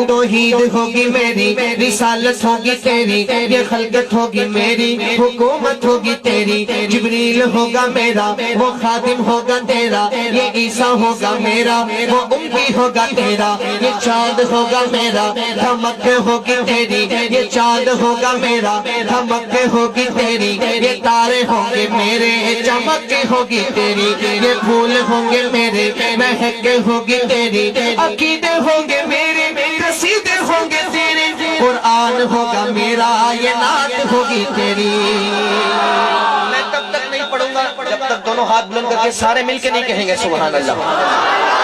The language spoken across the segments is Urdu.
توحید ہوگی میری، رسالت ہوگی تیری، یہ خلقت ہوگی میری، حکومت ہوگی تیری، جبریل ہوگا میرا، وہ خادم ہوگا تیرا، یہ عیسیٰ ہوگا میرا، وہ امتی ہوگا تیرا، یہ چاند ہوگا میرا، دھمک ہوگی تیری، یہ چاند ہوگا میرا، دھمک ہوگی تیری، یہ تارے ہوں گے میرے، چمک ہوگی تیری، یہ پھول ہوں گے میرے، مہک ہوگی تیری، عقیدے ہوں گے میرے، قصیدے ہوں گے تیرے، قرآن ہوگا میرا، یہ نعت ہوگی تیری۔ میں تب تک نہیں پڑھوں گا جب تک دونوں ہاتھ بلند کر کے سارے مل کے نہیں کہیں گے سبحان اللہ۔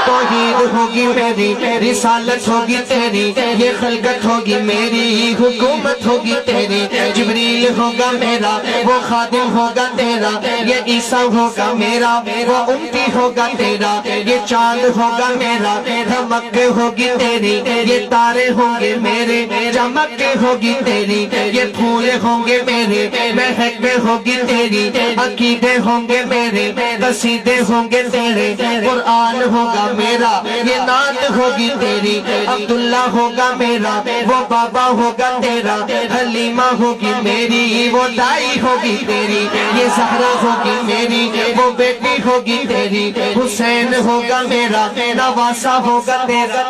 توحید ہوگی میری، رسالت ہوگی تیری، یہ خلقت ہوگی میری، حکومت ہوگی تیری، جبریل ہوگا میرا، وہ خادم ہوگا تیرا، یہ عیسیٰ ہوگا میرا، وہ امتی ہوگا تیرا، یہ چاند ہوگا میرا، دھمک ہوگی تیری، یہ تارے ہوں گے میرے، چمک ہوگی تیری، یہ پھول ہوں گے میرے، مہک ہوگی تیری، عقیدے ہوں گے میرے، قصیدے ہوں گے تیرے، قرآن ہوگا میرا، یہ نعت ہوگی تیری، عبداللہ ہوگا میرا، وہ بابا ہوگا تیرا، حلیمہ ہوگی میری، وہ دائی ہوگی تیری، یہ زہرا ہوگی میری، وہ بیٹی ہوگی تیری، حسین ہوگا میرا، نواسہ ہوگا تیرا۔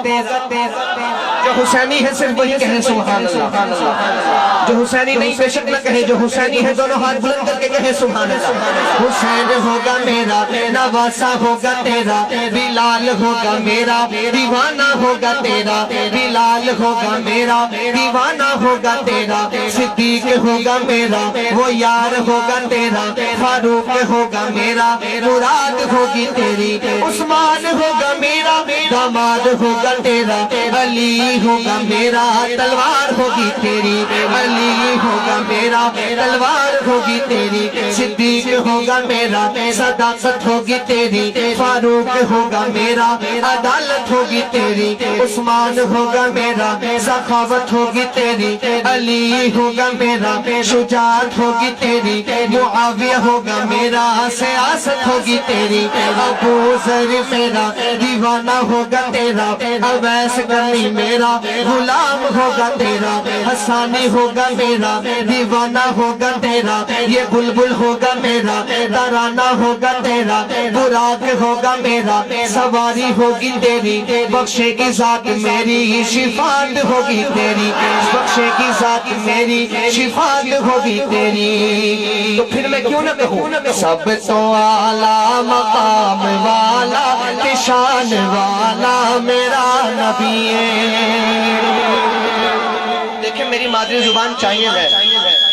جو حسینی ہے صرف وہی کہے سبحان اللہ، جو حسینی نہیں بے شک نہ کہے، جو حسینی ہے دونوں ہاتھ بلند کر کے کہے سبحان اللہ۔ حسین ہوگا میرا، نواسہ ہوگا تیرا، بلال ہوگا میرا، دیوانہ ہوگا تیرا، بلال ہوگا میرا، دیوانہ ہوگا تیرا، صدیق ہوگا میرا، وہ یار ہوگا تیرا، فاروق ہوگا میرا، مراد ہوگی تیری، عثمان ہوگا میرا، داماد ہوگا تیرا، علی ہوگا میرا، تلوار ہوگی تیری، علی ہوگا میرا، تلوار ہوگی تیری، صدیق ہوگا میرا، صداقت ہوگی تیری، فاروق ہوگا میرا، عدالت ہوگی تیری، عثمان ہوگا میرا، سخاوت ہوگی تیری، علی ہوگا میرا، شجاعت ہوگی تیری، معاویہ ہوگا میرا، سیاست ہوگی تیری، ابو ذر میرا، دیوانہ ہوگا تیرا، اویس غنی میرا، غلام ہوگا تیرا، حسانی ہوگا میرا، دیوانہ ہوگا تیرا، یہ بلبل ہوگا میرا، ترانہ ہوگا تیرا، براق ہوگا میرا، سواری ہوگی تیری، بخشے کی ذات میری، شفاعت ہوگی تیری، بخشے کی ذات میری، شفاعت ہوگی تیری۔ تو پھر میں کیوں نہ کہوں سب تو اعلیٰ مقام والا، شان والا میرا نبی ہے۔ دیکھیں میری مادری زبان چاہیے ہے،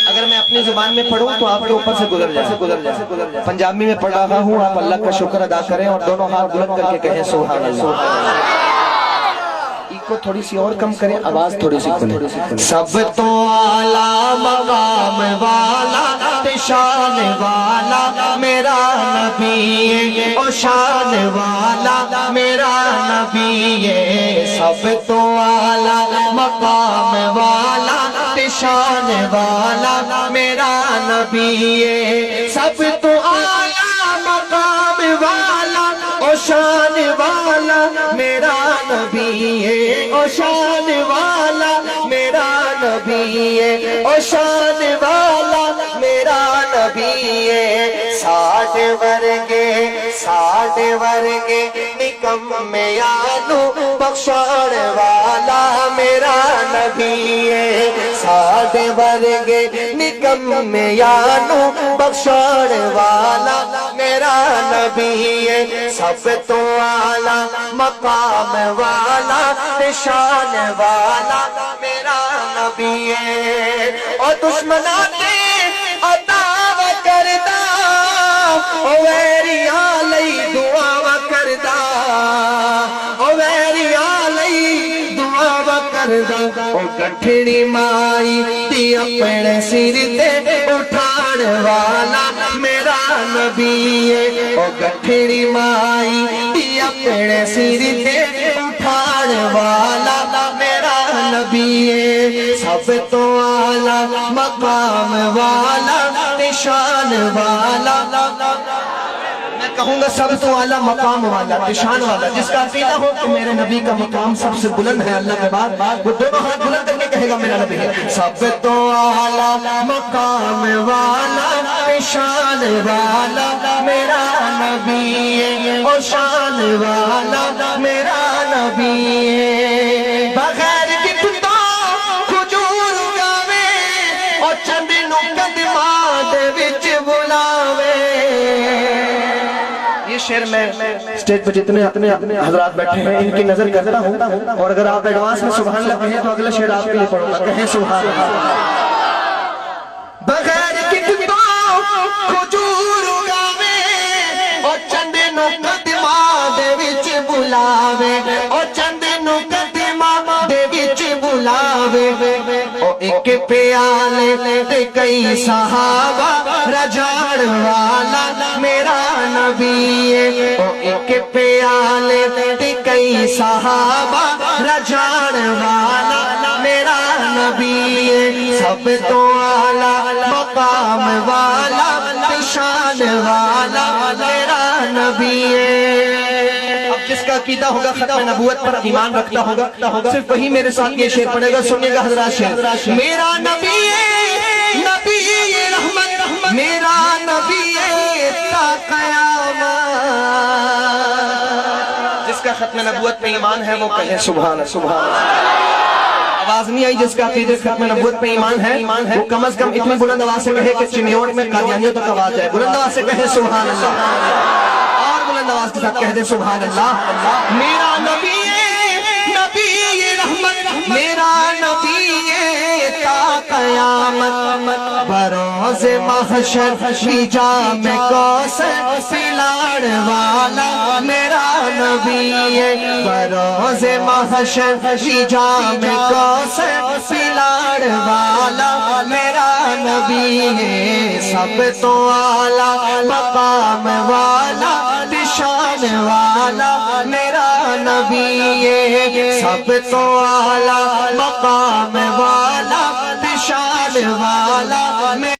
اگر میں اپنی زبان میں پڑھوں تو آپ کے اوپر سے گزر جائے۔ پنجابی میں پڑھ رہا ہوں، آپ اللہ کا شکر ادا کریں اور دونوں ہاتھ بلند کر کے کہیں سبحان اللہ۔ کو تھوڑی سی اور کم کریں، آواز تھوڑی سی کھلے۔ سب تو اعلیٰ مقام والا، شان والا میرا نبی ہے، او شان والا میرا نبی ہے۔ سب تو اعلیٰ مقام والا، شان والا میرا نبی ہے۔ سب تو اعلیٰ مقام والا، او شان والا میرا نبی ہے، او شان والا میرا نبی ہے، او شان والا میرا نبی ہے۔ ساٹھ ورگے نکمیانو بخشان والا میرا نبی ہے۔ ساٹھ ورگے نکمیانو بخشان والا میرا نبی ہے۔ سب تو اعلیٰ مقام والا، شان والا میرا نبی ہے۔ اور دشمناتے عطا کردہ، او ویریاں لئی دعا کردہ، او ویریاں لئی دعا کردہ۔ او گٹھڑی مائی دی اپنے سر تے اٹھان والا میرا نبی ہے۔ او گٹھڑی مائی دی اپنے سر تے اٹھان والا میرا نبی ہے۔ سب تو اعلیٰ مقام والا، شان والا۔ میں کہوں گا سب تو اعلیٰ مقام والا نشان والا جس کا عقیدہ ہو کہ میرے نبی کا مقام سب سے بلند ہے اللہ کے بعد وہ دونوں ہاتھ بلند کر کے کہے گا میرا نبی ہے سب تو اعلیٰ مقام والا نشان والا میرا نبی ہے اور شان والا میرا نبی ہے بغیر گفتا کھجور گاوے اور چند نقدمات وچ بلاوے یہ شعر میں اسٹیج پر جتنے حضرات بیٹھے ہیں ان کی نظر کرتا ہوں اور اگر آپ ایڈوانس میں سبحان اللہ کہیں تو اگلا شعر آپ کے لیے پڑھوں گا کہیں سبحان اللہ بغیر گفتا کھجور گاوے اور چند نقدمات وچ بلاوے اور چند نقدمات وچ بلاوے او ایک پیالے تے کئی صحابہ رجاڑ والا میرا نبی ہے او ایک پیالے تے کئی صحابہ رجاڑ والا میرا نبی ہے سب تو اعلیٰ مقام والا شان والا میرا نبی ہے اب جس کا عقیدہ ہوگا ختم نبوت پر ایمان رکھتا ہوگا صرف وہی میرے ساتھ یہ شعر پڑھے گا سنیے گا حضرات شعر میرا نبی ہے نبی رحمت میرا نبی ہے تا قیامت جس کا ختم نبوت پہ ایمان ہے وہ کہے سبحان اللہ آواز نہیں آئی جس کا عقیدہ ختم نبوت پہ ایمان ہے وہ کم از کم اتنی بلند آواز سے کہے کہ چنیوٹ میں قادیانیوں تک آواز ہے بلند آواز سے کہے سبحان اللہ اور بلند آواز کے ساتھ کہہ دے سبحان اللہ میرا نبی نبی رحمت میرا نبی تا قیامت بروز محشر جام کوثر پلاڑ والا میرا نبی ہے بروز محشر جام کوثر پلاڑ والا میرا نبی ہے سب تو اعلیٰ مقام والا شان والا میرا نبی ہے سب تو اعلیٰ مقام والا شان والا